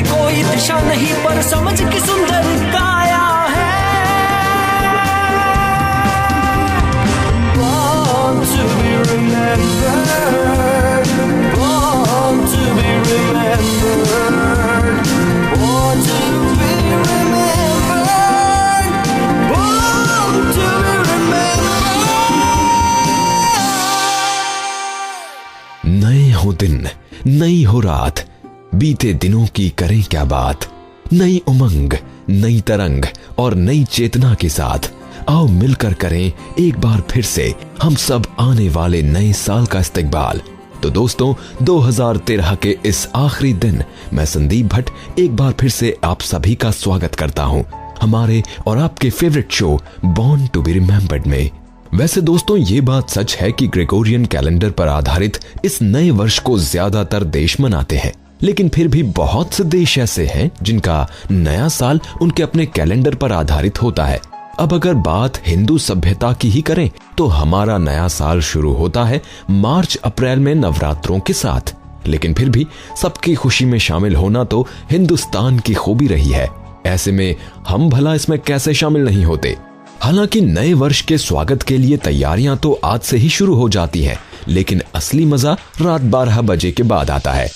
कोई दिशा नहीं पर समझ की सुंदर काया है। Born to be remembered, born to be remembered, born to be remembered, born to be remembered। नए हो दिन, नई हो रात, बीते दिनों की करें क्या बात। नई उमंग, नई तरंग और नई चेतना के साथ आओ मिलकर करें एक बार फिर से हम सब आने वाले नए साल का इस्तकबाल। तो दोस्तों, 2013 के इस आखिरी दिन मैं संदीप भट्ट एक बार फिर से आप सभी का स्वागत करता हूं हमारे और आपके favourite show born to be remembered में। वैसे दोस्तों, ये बात सच है कि ग्रेगोरियन कैलेंडर पर आधारित इस नए वर्ष को ज्यादातर देश मनाते हैं, लेकिन फिर भी बहुत से देश ऐसे हैं जिनका नया साल उनके अपने कैलेंडर पर आधारित होता है। अब अगर बात हिंदू सभ्यता की ही करें तो हमारा नया साल शुरू होता है मार्च अप्रैल में नवरात्रों के साथ। लेकिन फिर भी सबकी खुशी में शामिल होना तो हिंदुस्तान की खूबी रही है। ऐसे में हम भला इसमें कैसे शामिल नहीं होते। हालांकि नए वर्ष के स्वागत के लिए तैयारियां तो आज से ही शुरू हो जाती हैं, लेकिन असली मजा रात 12 बजे के बाद आता है।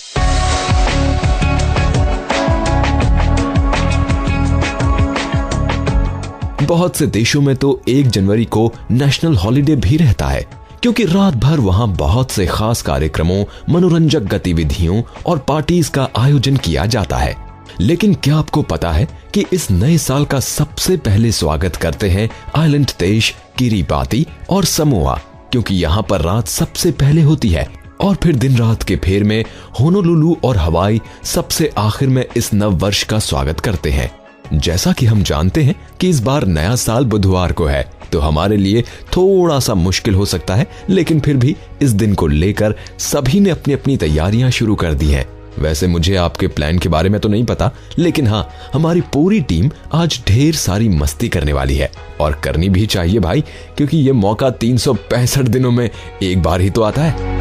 बहुत से देशों में तो 1 जनवरी को नेशनल हॉलिडे भी रहता है, क्योंकि रात भर वहां बहुत से खास कार्यक्रमों, मनोरंजक गतिविधियों और पार्टीज का आयोजन किया जाता है। लेकिन क्या आपको पता है कि इस नए साल का सबसे पहले स्वागत करते हैं आइलैंड देश किरिबाती और समोआ, क्योंकि यहाँ पर रात सबसे पहले होती है और फिर दिन रात के फेर में होनोलुलु और हवाई सबसे आखिर में इस नव वर्ष का स्वागत करते हैं। जैसा कि हम जानते हैं कि इस बार नया साल बुधवार को है, तो हमारे लिए थोड़ा सा मुश्किल हो सकता है, लेकिन फिर भी इस दिन को लेकर सभी ने अपनी अपनी तैयारियां शुरू कर दी हैं। वैसे मुझे आपके प्लान के बारे में तो नहीं पता, लेकिन हाँ, हमारी पूरी टीम आज ढेर सारी मस्ती करने वाली है और करनी भी चाहिए भाई, क्योंकि ये मौका 365 दिनों में एक बार ही तो आता है।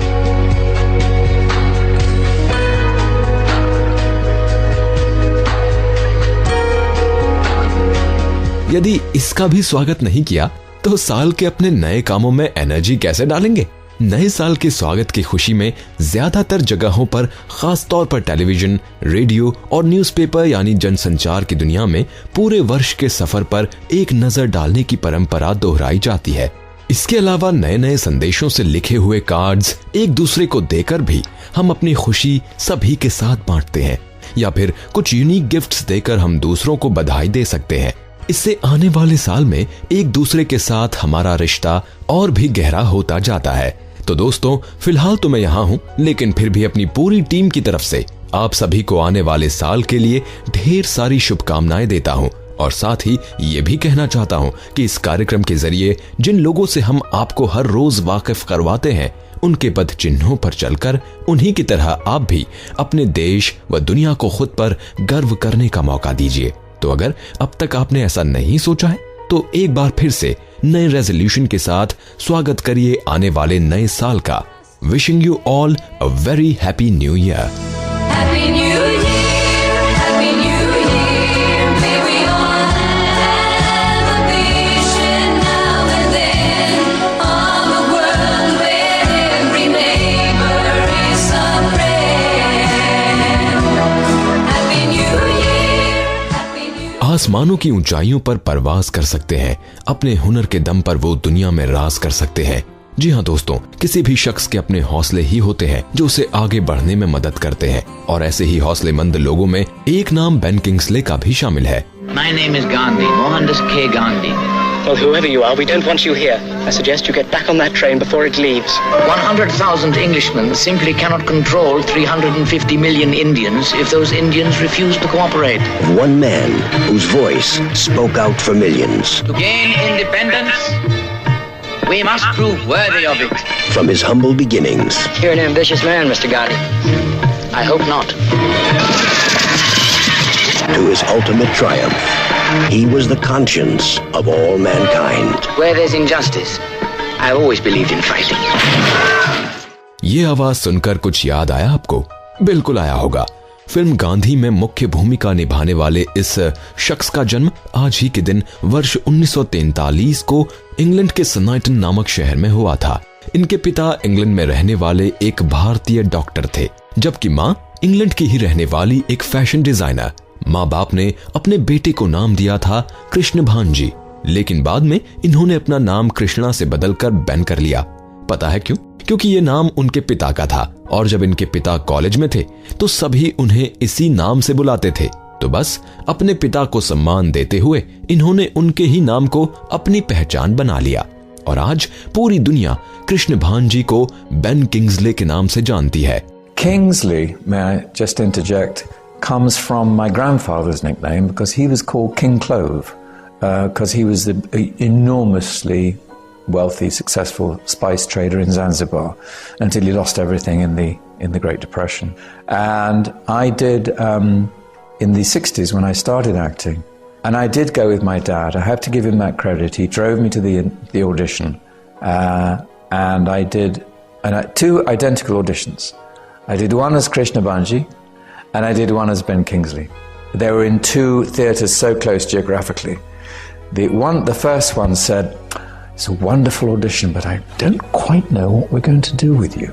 यदि इसका भी स्वागत नहीं किया तो साल के अपने नए कामों में एनर्जी कैसे डालेंगे। नए साल के स्वागत की खुशी में ज्यादातर जगहों पर, खास तौर पर टेलीविजन, रेडियो और न्यूज़पेपर यानी जनसंचार की दुनिया में पूरे वर्ष के सफर पर एक नजर डालने की परंपरा दोहराई जाती है। इसके अलावा नए नए संदेशों से लिखे हुए कार्ड्स एक दूसरे को देकर भी हम अपनी खुशी सभी के साथ बांटते हैं, या फिर कुछ यूनिक गिफ्ट्स देकर हम दूसरों को बधाई दे सकते हैं। इससे आने वाले साल में एक दूसरे के साथ हमारा रिश्ता और भी गहरा होता जाता है। तो दोस्तों, फिलहाल तो मैं यहाँ हूँ, लेकिन फिर भी अपनी पूरी टीम की तरफ से आप सभी को आने वाले साल के लिए ढेर सारी शुभकामनाएं देता हूँ और साथ ही ये भी कहना चाहता हूँ कि इस कार्यक्रम के जरिए जिन लोगों से हम आपको हर रोज वाकिफ करवाते हैं, उनके पद चिन्हों पर चलकर उन्हीं की तरह आप भी अपने देश व दुनिया को खुद पर गर्व करने का मौका दीजिए। तो अगर अब तक आपने ऐसा नहीं सोचा है तो एक बार फिर से नए रेजोल्यूशन के साथ स्वागत करिए आने वाले नए साल का। Wishing you all a very happy new year. Happy new year, happy new year, may we all have a vision now and then of a world where every neighbour is a friend. Happy new year. आसमानों की ऊंचाइयों पर परवाज कर सकते हैं, अपने हुनर के दम पर वो दुनिया में राज कर सकते हैं। जी हाँ दोस्तों, किसी भी शख्स के अपने हौसले ही होते हैं जो उसे आगे बढ़ने में मदद करते हैं, और ऐसे ही हौसलेमंद लोगों में एक नाम बेन किंग्सले का भी शामिल है। My name is Gandhi, Mohandas K. Gandhi. Well, whoever you are, we don't want you here. I suggest you get back on that train before it leaves. 100,000 Englishmen simply cannot control 350 million Indians if those Indians refuse to cooperate. One man whose voice spoke out for millions. To gain independence, we must prove worthy of it. From his humble beginnings You're an ambitious man, Mr. Gandhi. I hope not. to his ultimate triumph, he was the conscience of all mankind. Where there's injustice, I've always believed in fighting. ये आवाज सुनकर कुछ याद आया आपको? बिल्कुल आया होगा। फिल्म गांधी में मुख्य भूमिका निभाने वाले इस शख्स का जन्म आज ही के दिन वर्ष 1943 को इंग्लैंड के सनाइटन नामक शहर में हुआ था। इनके पिता इंग्लैंड में रहने वाले एक भारतीय डॉक्टर थे, जबकि मां इंग्लैंड की ही रहने वाली एक फैशन डिजाइनर। माँ बाप ने अपने बेटे को नाम दिया था कृष्ण भांजी, लेकिन बाद में इन्होंने अपना नाम कृष्णा से बदलकर बेन कर लिया। पता है क्यों? क्योंकि ये नाम उनके पिता का था और जब इनके पिता कॉलेज में थे तो सभी उन्हें इसी नाम से बुलाते थे। तो बस अपने पिता को सम्मान देते हुए इन्होंने उनके ही नाम को अपनी पहचान बना लिया और आज पूरी दुनिया कृष्ण भांजी को बेन किंग्सले के नाम से जानती है। Kingsley, may I just interject, comes from my grandfather's nickname because he was called King Clove because he was an enormously wealthy, successful spice trader in Zanzibar until he lost everything in the Great Depression. And I did in the 60s when I started acting, and I did go with my dad. I have to give him that credit. He drove me to the audition, and I did two identical auditions. I did one as Krishna Bhanji, and I did one as Ben Kingsley. They were in two theatres so close geographically. The first one said, "It's a wonderful audition, but I don't quite know what we're going to do with you."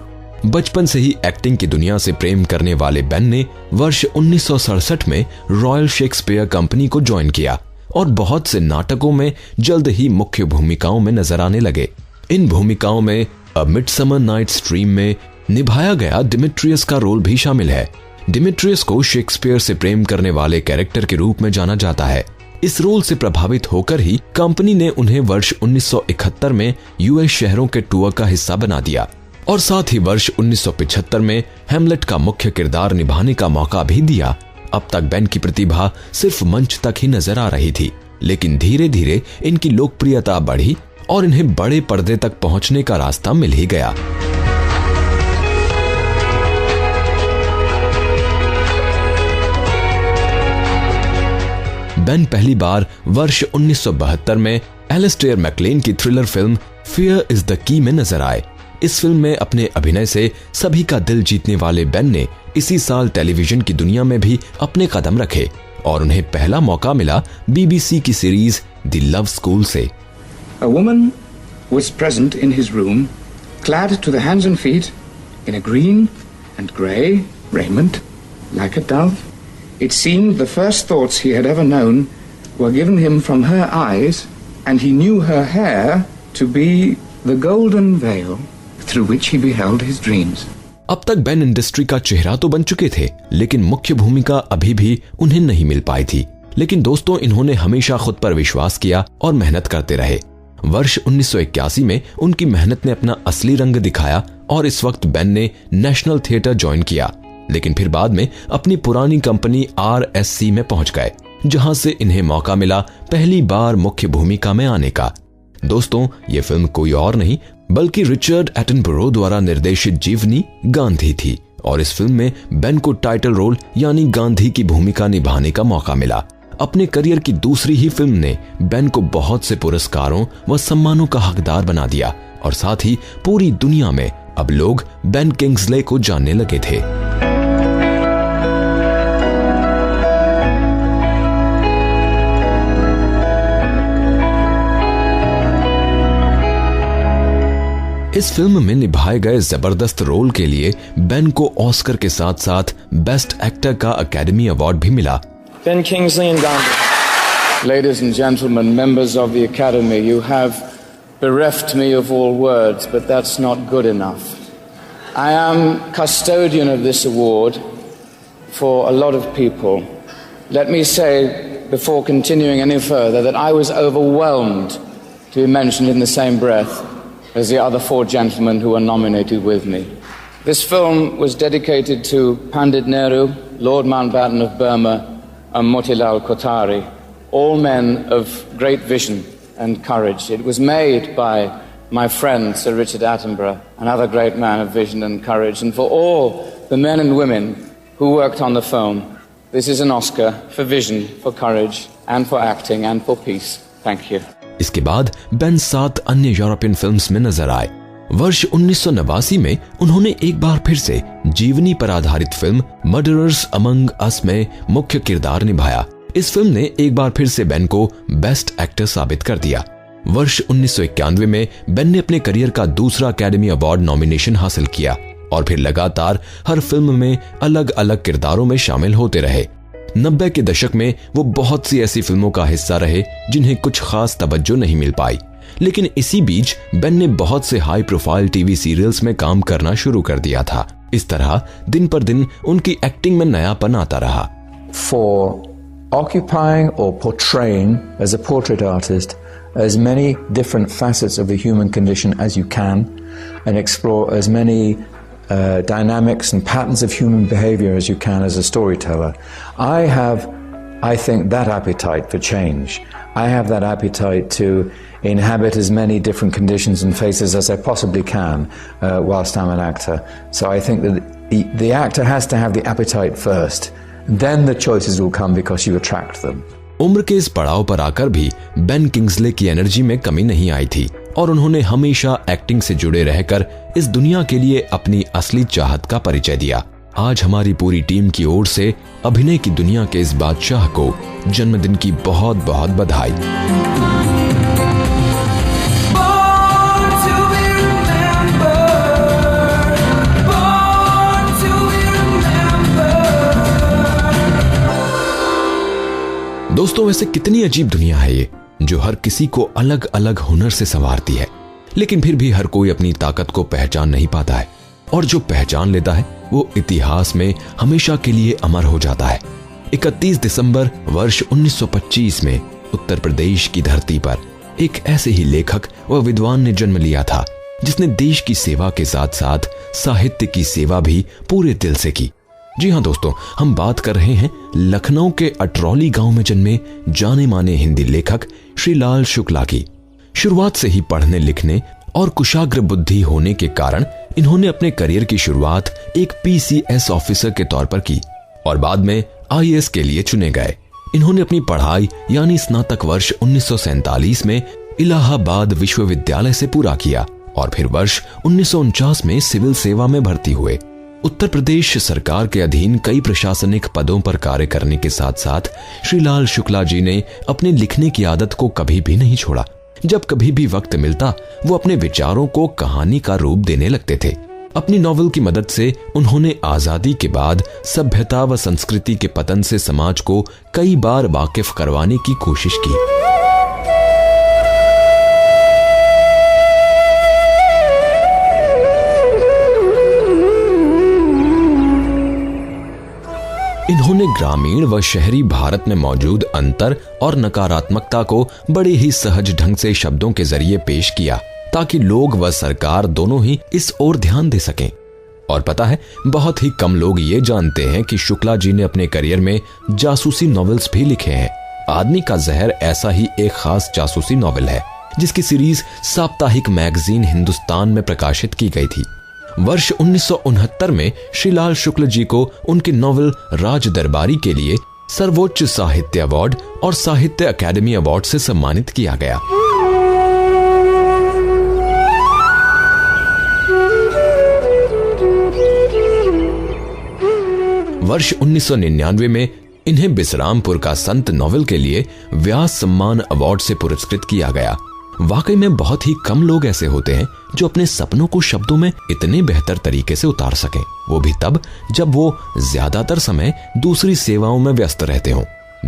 बचपन से ही acting की दुनिया से प्रेम करने वाले Ben ने वर्ष 1967 में रॉयल शेक्सपियर कंपनी को ज्वाइन किया और बहुत से नाटकों में जल्द ही मुख्य भूमिकाओं में नजर आने लगे। इन भूमिकाओं में अ मिडसमर नाइट्स ड्रीम में निभाया गया डिमिट्रियस का रोल भी शामिल है। डिमिट्रियस को शेक्सपियर से प्रेम करने वाले कैरेक्टर के रूप में जाना जाता है। इस रोल से प्रभावित होकर ही कंपनी ने उन्हें वर्ष 1971 में यूएस शहरों के टूर का हिस्सा बना दिया और साथ ही वर्ष 1975 में हैमलेट का मुख्य किरदार निभाने का मौका भी दिया। अब तक बेन की प्रतिभा सिर्फ मंच तक ही नजर आ रही थी, लेकिन धीरे धीरे इनकी लोकप्रियता बढ़ी और इन्हें बड़े पर्दे तक पहुंचने का रास्ता मिल ही गया। बेन पहली बार वर्ष 1972 में एलिस्टेयर मैकलेन की thriller film fear is the key में नजर आए। इस फिल्म में अपने अभिनय से सभी का दिल जीतने वाले बेन ने इसी साल टेलीविजन की दुनिया में भी अपने कदम रखे और उन्हें पहला मौका मिला बीबीसी की सीरीज द लव स्कूल से। A woman was present in his room, clad to the hands and feet in a green and grey raiment, like a dove. It seemed the first thoughts he had ever known were given him from her eyes, and he knew her hair to be the golden veil through which he beheld his dreams. अब तक Ben industry का चेहरा तो बन चुके थे, लेकिन मुख्य भूमिका अभी भी उन्हें नहीं मिल पाई थी। लेकिन दोस्तों, इन्होंने हमेशा खुद पर विश्वास किया और मेहनत करते रहे। वर्ष 1981 में उनकी मेहनत ने अपना असली रंग दिखाया और इस वक्त बेन ने नेशनल थिएटर ज्वाइन किया, लेकिन फिर बाद में अपनी पुरानी कंपनी RSC में पहुंच गए, जहां से इन्हें मौका मिला पहली बार मुख्य भूमिका में आने का। दोस्तों, ये फिल्म कोई और नहीं बल्कि रिचर्ड एटनबरो द्वारा निर्देशित जीवनी गांधी थी और इस फिल्म में बेन को टाइटल रोल यानी गांधी की भूमिका निभाने का मौका मिला। अपने करियर की दूसरी ही फिल्म ने बेन को बहुत से पुरस्कारों व सम्मानों का हकदार बना दिया और साथ ही पूरी दुनिया में अब लोग बेन किंग्सले को जानने लगे थे। इस फिल्म में निभाए गए जबरदस्त रोल के लिए बेन को ऑस्कर के साथ साथ बेस्ट एक्टर का अकेडमी अवार्ड भी मिला। Ben Kingsley and Gandhi. Ladies and gentlemen, members of the Academy, you have bereft me of all words, but that's not good enough. I am custodian of this award for a lot of people. Let me say, before continuing any further, that I was overwhelmed to be mentioned in the same breath as the other 4 gentlemen who were nominated with me. This film was dedicated to Pandit Nehru, Lord Mountbatten of Burma, and Motilal Kothari, all men of great vision and courage. It was made by my friend Sir Richard Attenborough, another great man of vision and courage, and for all the men and women who worked on the film, this is an Oscar for vision, for courage, and for acting, and for peace. Thank you. इसके बाद Ben 7 अन्य European films में नजर आए। वर्ष 1989 में उन्होंने एक बार फिर से जीवनी पर आधारित फिल्म मर्डरर्स अमंग अस में मुख्य किरदार निभाया। इस फिल्म ने एक बार फिर से बेन को बेस्ट एक्टर साबित कर दिया। वर्ष 1991 में बेन ने अपने करियर का दूसरा एकेडमी अवार्ड नॉमिनेशन हासिल किया और फिर लगातार हर फिल्म में अलग अलग किरदारों में शामिल होते रहे। 90 के दशक में वो बहुत सी ऐसी फिल्मों का हिस्सा रहे जिन्हें कुछ खास तवज्जो नहीं मिल पाई, लेकिन इसी बीच बेन ने बहुत से हाई प्रोफाइल टीवी सीरियल्स में काम करना शुरू कर दिया था। इस तरह दिन पर दिन उनकी एक्टिंग में नयापन आता रहा। For occupying or portraying as a portrait artist as many different facets of the human condition as you can and explore as many dynamics and patterns of human behavior as you can as a storyteller. I have, I think, that appetite for change. I have that appetite to inhabit as many different conditions and faces as I possibly can whilst I'm an actor. So I think that the actor has to have the appetite first. Then the choices will come because you attract them. उम्र के इस पड़ाव पर आकर भी Ben Kingsley की energy में कमी नहीं आई थी और उन्होंने हमेशा एक्टिंग से जुड़े रहकर इस दुनिया के लिए अपनी असली चाहत का परिचय दिया। आज हमारी पूरी टीम की ओर से अभिनय की दुनिया के इस बादशाह को जन्मदिन की बहुत बहुत बधाई। दोस्तों, वैसे कितनी अजीब दुनिया है ये, जो हर किसी को अलग अलग हुनर से संवारती है, लेकिन फिर भी हर कोई अपनी ताकत को पहचान नहीं पाता है और जो पहचान लेता है वो इतिहास में हमेशा के लिए अमर हो जाता है। 31 दिसंबर वर्ष 1925 में उत्तर प्रदेश की धरती पर एक ऐसे ही लेखक व विद्वान ने जन्म लिया था जिसने देश की सेवा के साथ साथ साहित्य की सेवा भी पूरे दिल से की। जी हाँ दोस्तों, हम बात कर रहे हैं लखनऊ के अटरौली गांव में जन्मे जाने माने हिंदी लेखक श्रीलाल शुक्ला की। शुरुआत से ही पढ़ने लिखने और कुशाग्र बुद्धि होने के कारण इन्होंने अपने करियर की शुरुआत एक PCS ऑफिसर के तौर पर की और बाद में IAS के लिए चुने गए। इन्होंने अपनी पढ़ाई यानी स्नातक वर्ष 1947 में इलाहाबाद विश्वविद्यालय से पूरा किया और फिर वर्ष 1949 में सिविल सेवा में भर्ती हुए। उत्तर प्रदेश सरकार के अधीन कई प्रशासनिक पदों पर कार्य करने के साथ साथ श्रीलाल शुक्ला जी ने अपने लिखने की आदत को कभी भी नहीं छोड़ा। जब कभी भी वक्त मिलता वो अपने विचारों को कहानी का रूप देने लगते थे। अपनी नॉवेल की मदद से उन्होंने आजादी के बाद सभ्यता व संस्कृति के पतन से समाज को कई बार वाकिफ करवाने की कोशिश की। इन्होंने ग्रामीण व शहरी भारत में मौजूद अंतर और नकारात्मकता को बड़े ही सहज ढंग से शब्दों के जरिए पेश किया ताकि लोग व सरकार दोनों ही इस ओर ध्यान दे सकें। और पता है, बहुत ही कम लोग ये जानते हैं कि शुक्ला जी ने अपने करियर में जासूसी नॉवेल्स भी लिखे हैं। आदमी का जहर ऐसा ही एक खास जासूसी नॉवेल है जिसकी सीरीज साप्ताहिक मैगजीन हिंदुस्तान में प्रकाशित की गई थी। वर्ष 1969 में श्रीलाल शुक्ल जी को उनकी नॉवेल राज दरबारी के लिए सर्वोच्च साहित्य अवार्ड और साहित्य अकादमी अवार्ड से सम्मानित किया गया। वर्ष 1999 में इन्हें बिसरामपुर का संत नॉवेल के लिए व्यास सम्मान अवार्ड से पुरस्कृत किया गया। वाकई में बहुत ही कम लोग ऐसे होते हैं जो अपने सपनों को शब्दों में इतने बेहतर तरीके से उतार सकें, वो भी तब जब वो ज्यादातर समय दूसरी सेवाओं में व्यस्त रहते हों।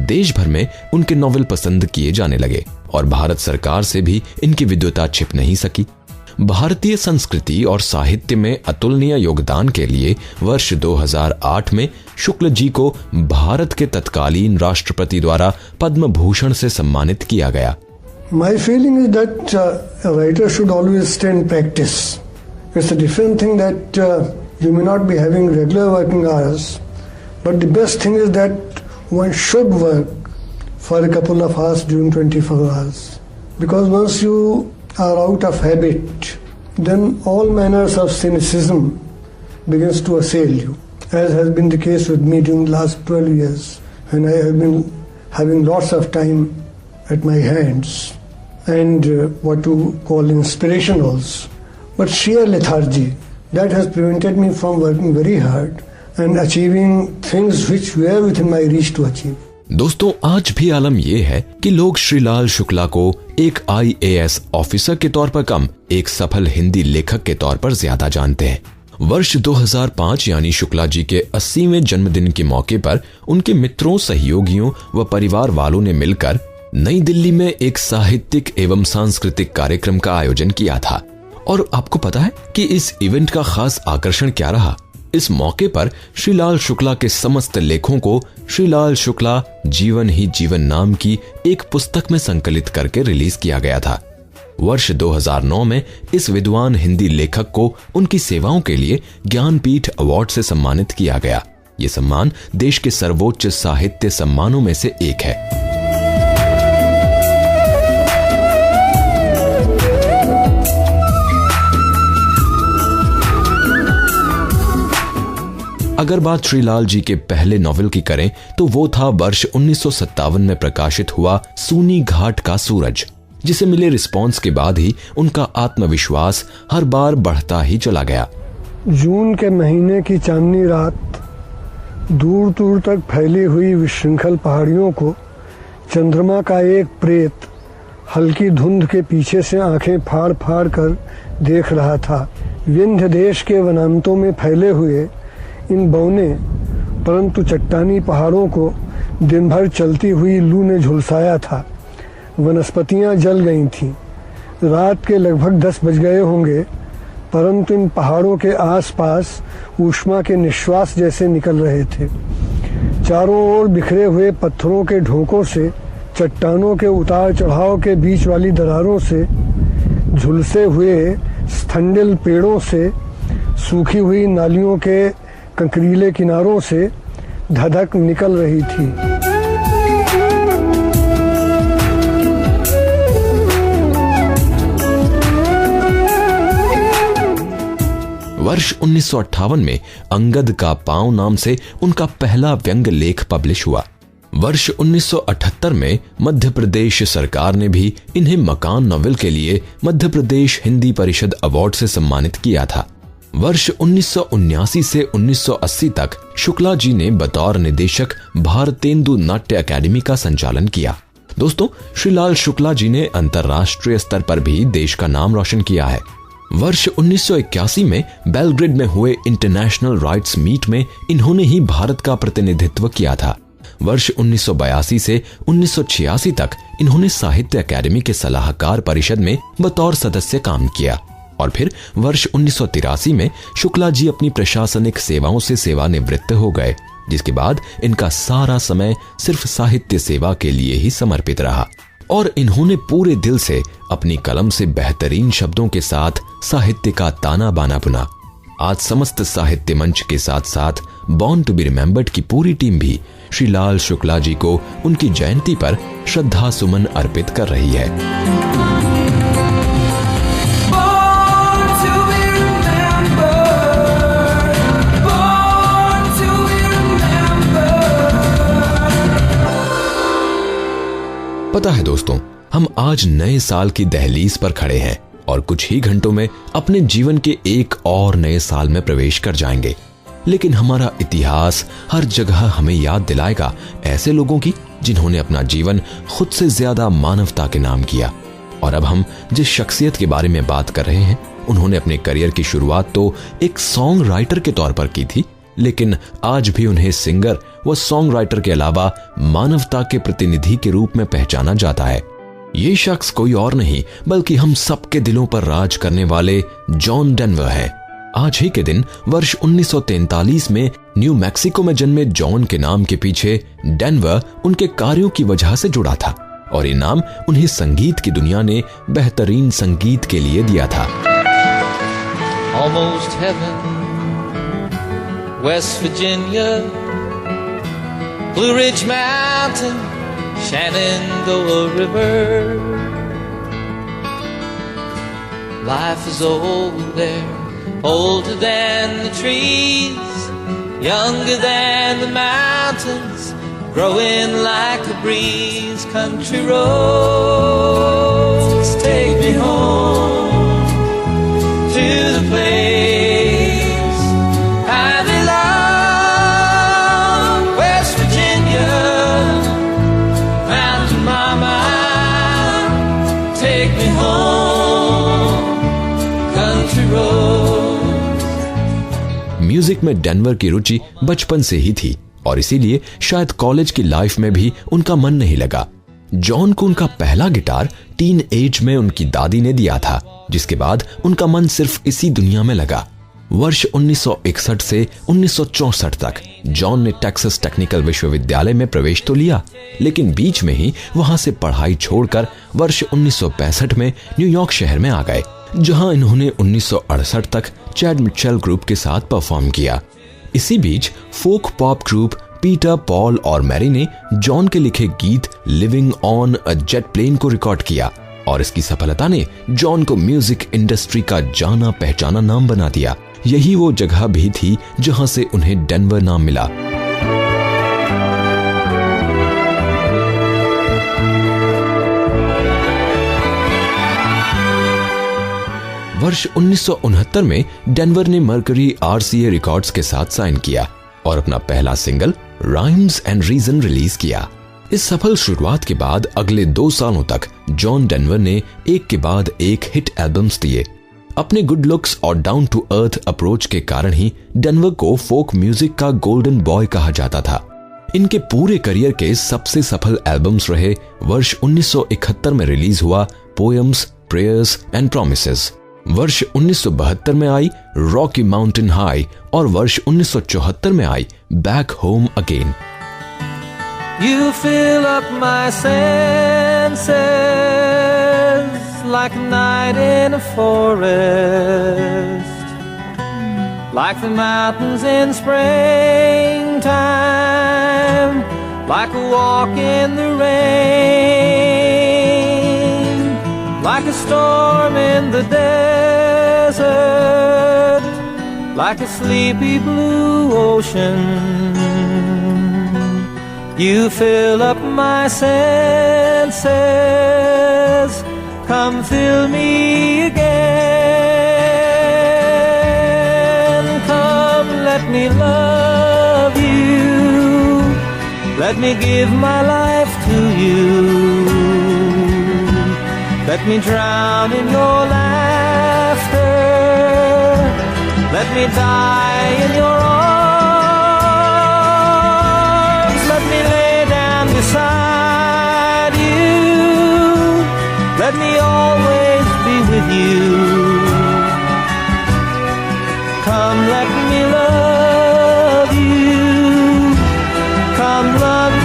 देश भर में उनके नॉवेल पसंद किए जाने लगे और भारत सरकार से भी इनकी विद्वता छिप नहीं सकी। भारतीय संस्कृति और साहित्य में अतुलनीय योगदान के लिए वर्ष 2008 में शुक्ल जी को भारत के तत्कालीन राष्ट्रपति द्वारा पद्म भूषण से सम्मानित किया गया। My feeling is that a writer should always stay in practice. It's a different thing that you may not be having regular working hours, but the best thing is that one should work for a couple of hours during 24 hours. Because once you are out of habit, then all manners of cynicism begins to assail you, as has been the case with me during the last 12 years, when I have been having lots of time at my hands and what you call inspiration also. But sheer lethargy, that has prevented me from working very hard and achieving things which were within my reach to achieve. दोस्तों, आज भी आलम यह है कि लोग श्रीलाल शुक्ला को एक IAS officer के तौर पर कम, एक सफल हिंदी लेखक के तौर पर ज्यादा जानते हैं। वर्ष 2005 यानी शुक्ला जी के 80वें जन्मदिन के मौके पर उनके मित्रों, सहयोगियों व परिवार वालों ने मिलकर नई दिल्ली में एक साहित्यिक एवं सांस्कृतिक कार्यक्रम का आयोजन किया था। और आपको पता है कि इस इवेंट का खास आकर्षण क्या रहा? इस मौके पर श्रीलाल शुक्ला के समस्त लेखों को श्रीलाल शुक्ला जीवन ही जीवन नाम की एक पुस्तक में संकलित करके रिलीज किया गया था। वर्ष 2009 में इस विद्वान हिंदी लेखक को उनकी सेवाओं के लिए ज्ञानपीठ अवार्ड से सम्मानित किया गया। ये सम्मान देश के सर्वोच्च साहित्य सम्मानों में से एक है। अगर बात श्रीलाल जी के पहले नॉवेल की करें तो वो था वर्ष 1957 में प्रकाशित हुआ सूनी घाट का सूरज, जिसे मिले रिस्पॉन्स के बाद ही उनका आत्मविश्वास हर बार बढ़ता ही चला गया। जून के महीने की चांदनी रात, दूर दूर तक फैली हुई विशृंखल पहाड़ियों को चंद्रमा का एक प्रेत हल्की धुंध के पीछे से आंखें फाड़ फाड़ कर देख रहा था। विंध्य देश के वनांतों में फैले हुए इन बौने परंतु चट्टानी पहाड़ों को दिन भर चलती हुई लू ने झुलसाया था। वनस्पतियां जल गई थीं। रात के लगभग 10 बज गए होंगे, परंतु इन पहाड़ों के आसपास ऊष्मा के निश्वास जैसे निकल रहे थे। चारों ओर बिखरे हुए पत्थरों के ढोकों से, चट्टानों के उतार चढ़ाव के बीच वाली दरारों से, झुलसे हुए स्थंडिल पेड़ों से, सूखी हुई नालियों के कंकरीले किनारों से धधक निकल रही थी। वर्ष 1958 में अंगद का पांव नाम से उनका पहला व्यंग्य लेख पब्लिश हुआ। वर्ष 1978 में मध्य प्रदेश सरकार ने भी इन्हें मकान नॉवेल के लिए मध्य प्रदेश हिंदी परिषद अवार्ड से सम्मानित किया था। वर्ष 1979 से 1980 तक शुक्ला जी ने बतौर निदेशक भारतेंदु नाट्य अकादमी का संचालन किया। दोस्तों, श्रीलाल शुक्ला जी ने अंतर्राष्ट्रीय स्तर पर भी देश का नाम रोशन किया है। वर्ष 1981 में बेलग्रेड में हुए इंटरनेशनल राइट्स मीट में इन्होंने ही भारत का प्रतिनिधित्व किया था। वर्ष 1982 से 1986 तक इन्होंने साहित्य अकादमी के सलाहकार परिषद में बतौर सदस्य काम किया और फिर वर्ष 1983 में शुक्ला जी अपनी प्रशासनिक सेवाओं से सेवानिवृत्त हो गए, जिसके बाद इनका सारा समय सिर्फ साहित्य सेवा के लिए ही समर्पित रहा और इन्होंने पूरे दिल से अपनी कलम से बेहतरीन शब्दों के साथ साहित्य का ताना बाना बुना। आज समस्त साहित्य मंच के साथ साथ बॉर्न टू बी रिमेंबर्ड की पूरी टीम भी श्रीलाल शुक्ला जी को उनकी जयंती पर श्रद्धा सुमन अर्पित कर रही है। पता है दोस्तों, हम आज नए साल की दहलीज पर खड़े हैं और कुछ ही घंटों में अपने जीवन के एक और नए साल में प्रवेश कर जाएंगे। लेकिन हमारा इतिहास हर जगह हमें याद दिलाएगा ऐसे लोगों की जिन्होंने अपना जीवन खुद से ज्यादा मानवता के नाम किया। और अब हम जिस शख्सियत के बारे में बात कर रहे हैं, उन्होंने अपने करियर की शुरुआत तो एक सॉन्ग राइटर के तौर पर की थी, लेकिन आज भी उन्हें सिंगर व सॉन्ग राइटर के अलावा मानवता के प्रतिनिधि के रूप में पहचाना जाता है। ये शख्स कोई और नहीं बल्कि हम सबके दिलों पर राज करने वाले जॉन डेनवर हैं। आज ही के दिन वर्ष 1943 में न्यू मैक्सिको में जन्मे जॉन के नाम के पीछे डेनवर उनके कार्यों की वजह से जुड़ा था और इनाम उन्हें संगीत की दुनिया ने बेहतरीन संगीत के लिए दिया था। Almost heaven, West Virginia, Blue Ridge Mountain, Shenandoah River. Life is old there, older than the trees, younger than the mountains, growing like a breeze. Country roads take me home to the place I belong. West Virginia, Mountain Mama, take me home. Country roads. Music में Denver की रुचि बचपन से ही थी और इसीलिए शायद college की life में भी उनका मन नहीं लगा। जॉन को उनका पहला गिटार टीन एज में उनकी दादी ने दिया था, जिसके बाद उनका मन सिर्फ इसी दुनिया में लगा। वर्ष 1961 से 1964 तक जॉन ने टेक्सास टेक्निकल विश्वविद्यालय में प्रवेश तो लिया, लेकिन बीच में ही वहां से पढ़ाई छोड़कर वर्ष 1965 में न्यूयॉर्क शहर में आ गए, जहां इन्होंने 1968 तक चैड मिचेल ग्रुप के साथ परफॉर्म किया। इसी बीच folk pop group Peter, Paul और मैरी ने जॉन के लिखे गीत leaving on a jet plane को रिकॉर्ड किया और इसकी सफलता ने जॉन को म्यूजिक इंडस्ट्री का जाना पहचाना नाम बना दिया। यही वो जगह भी थी जहां से उन्हें डेनवर नाम मिला। वर्ष 1969 में डेनवर ने मर्करी RCA रिकॉर्ड्स के साथ साइन किया और अपना पहला single rhymes and reason release किया। इस सफल शुरुआत के बाद अगले 2 सालों तक जॉन डेनवर ने एक के बाद एक हिट एल्बम्स दिए। अपने गुड लुक्स और डाउन टू अर्थ अप्रोच के कारण ही डेनवर को फोक म्यूजिक का गोल्डन बॉय कहा जाता था। इनके पूरे करियर के सबसे सफल एल्बम्स रहे वर्ष 1971 में रिलीज हुआ पोएम्स, प्रेयर्स एंड प्रॉमिसेस, वर्ष 1972 में आई रॉकी माउंटेन हाई और वर्ष 1974 में I back home again. You fill up my senses like a night in a forest, like the mountains in springtime, like a walk in the rain, like a storm in the desert, like a sleepy blue ocean. You fill up my senses, come fill me again. Come, let me love you, let me give my life to you. Let me drown in your laughter, let me die in your arms, let me lay down beside you, let me always be with you. Come, let me love you, come love me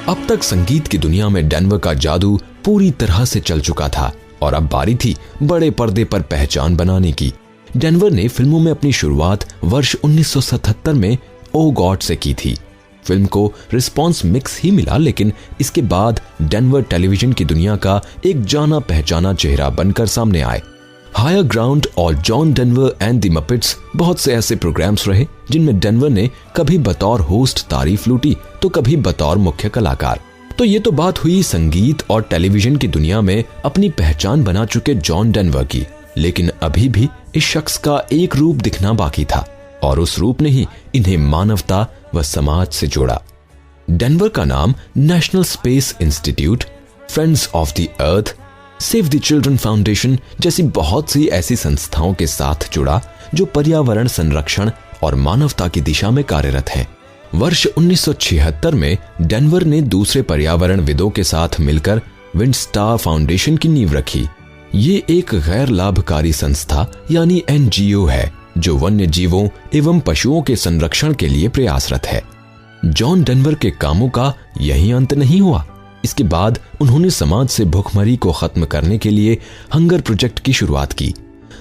अब तक संगीत की दुनिया में Denver का जादू पूरी तरह से चल चुका था और अब बारी थी बड़े पर्दे पर पहचान बनाने की। डेनवर ने फिल्मों में अपनी शुरुआत वर्ष 1977 में ओ गॉड से की थी। फिल्म को रिस्पॉन्स मिक्स ही मिला, लेकिन इसके बाद डेनवर टेलीविजन की दुनिया का एक जाना पहचाना चेहरा बनकर सामने आए। हायर ग्राउंड और John Denver and the muppets बहुत से ऐसे प्रोग्राम्स रहे जिनमें डेनवर ने कभी बतौर होस्ट तारीफ लूटी तो कभी बतौर मुख्य कलाकार। तो ये तो बात हुई संगीत और टेलीविजन की दुनिया में अपनी पहचान बना चुके जॉन डेनवर की, लेकिन अभी भी इस शख्स का एक रूप दिखना बाकी था और उस रूप ने ही इन्हें मानवता व समाज से जोड़ा। डेनवर का नाम national space institute, friends of the earth, save the children foundation जैसी बहुत सी ऐसी संस्थाओं के साथ जुड़ा जो पर्यावरण संरक्षण और मानवता की दिशा में कार्यरत हैं। वर्ष 1976 में डेनवर ने दूसरे पर्यावरणविदों के साथ मिलकर विंडस्टार फाउंडेशन की नींव रखी। ये एक गैर लाभकारी संस्था यानी NGO है जो वन्य जीवों एवं पशुओं के संरक्षण के लिए प्रयासरत है। जॉन डेनवर के कामों का यही अंत नहीं हुआ। इसके बाद उन्होंने समाज से भूखमरी को खत्म करने के लिए हंगर प्रोजेक्ट की शुरुआत की।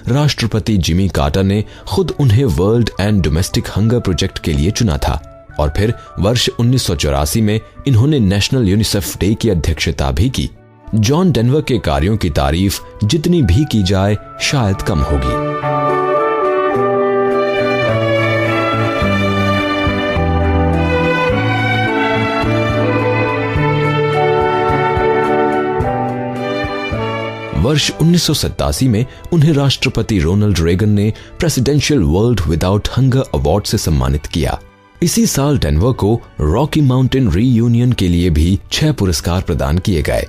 राष्ट्रपति जिमी कार्टर ने खुद उन्हें world and domestic hunger project के लिए चुना था और फिर वर्ष 1984 में इन्होंने नेशनल यूनिसेफ डे की अध्यक्षता भी की। जॉन डेनवर के कार्यों की तारीफ जितनी भी की जाए शायद कम होगी। वर्ष 1987 में उन्हें राष्ट्रपति रोनाल्ड रेगन ने presidential world without hunger award से सम्मानित किया। इसी साल डेनवर को रॉकी माउंटेन रीयूनियन के लिए भी 6 पुरस्कार प्रदान किए गए।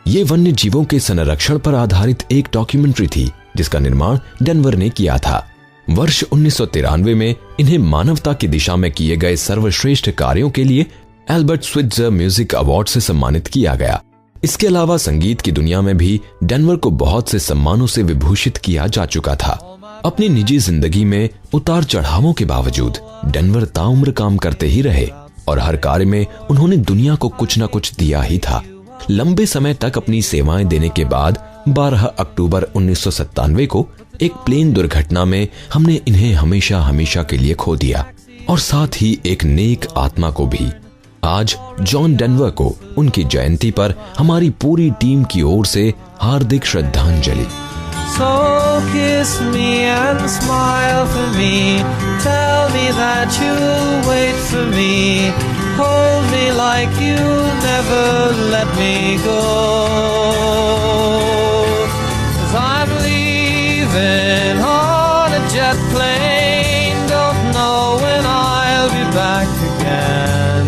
ये वन्य जीवों के संरक्षण पर आधारित एक डॉक्यूमेंट्री थी जिसका निर्माण डेनवर ने किया था। वर्ष 1993 में इन्हें मानवता की दिशा में किए गए सर्वश्रेष्ठ कार्यों के लिए एल्बर्ट स्विट्जर म्यूजिक अवार्ड से सम्मानित किया गया। इसके अलावा संगीत की दुनिया में भी डेनवर को बहुत से सम्मानों से विभूषित किया जा चुका था। अपनी निजी जिंदगी में उतार चढ़ावों के बावजूद डेनवर ताउम्र काम करते ही रहे और हर कार्य में उन्होंने दुनिया को कुछ न कुछ दिया ही था। लंबे समय तक अपनी सेवाएं देने के बाद 12 अक्टूबर 1997 को एक प्लेन दुर्घटना में हमने इन्हें हमेशा हमेशा के लिए खो दिया और साथ ही एक नेक आत्मा को भी। आज जॉन डेनवर को उनकी जयंती पर हमारी पूरी टीम की ओर से हार्दिक श्रद्धांजलि। So kiss me and smile for me. Tell me that you'll wait for me. Hold me like you'll never let me go. 'Cause I'm leaving on a jet plane. Don't know when I'll be back again.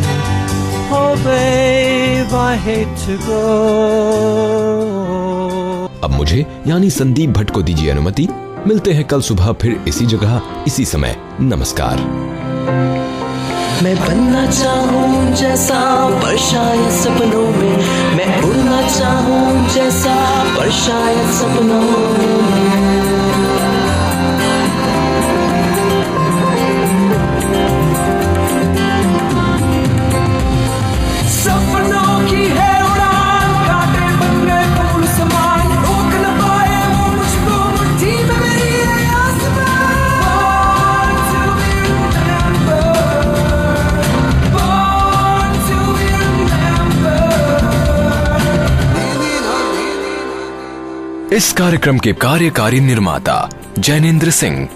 Oh babe, I hate to go. अब मुझे यानी संदीप भट्ट को दीजिए अनुमति। मिलते हैं कल सुबह फिर इसी जगह इसी समय। नमस्कार। मैं बनना चाहूं जैसा पर शायद सपनों में, मैं उड़ना चाहूं जैसा पर शायद सपनों में। सपनों की है उड़ान, कांटे बन गए फूल समान, रोक न पाए वो मुझको मुट्ठी में मेरी है आसमान। Born to be remembered। इस कार्यक्रम के कार्यकारी निर्माता जैनेंद्र सिंह।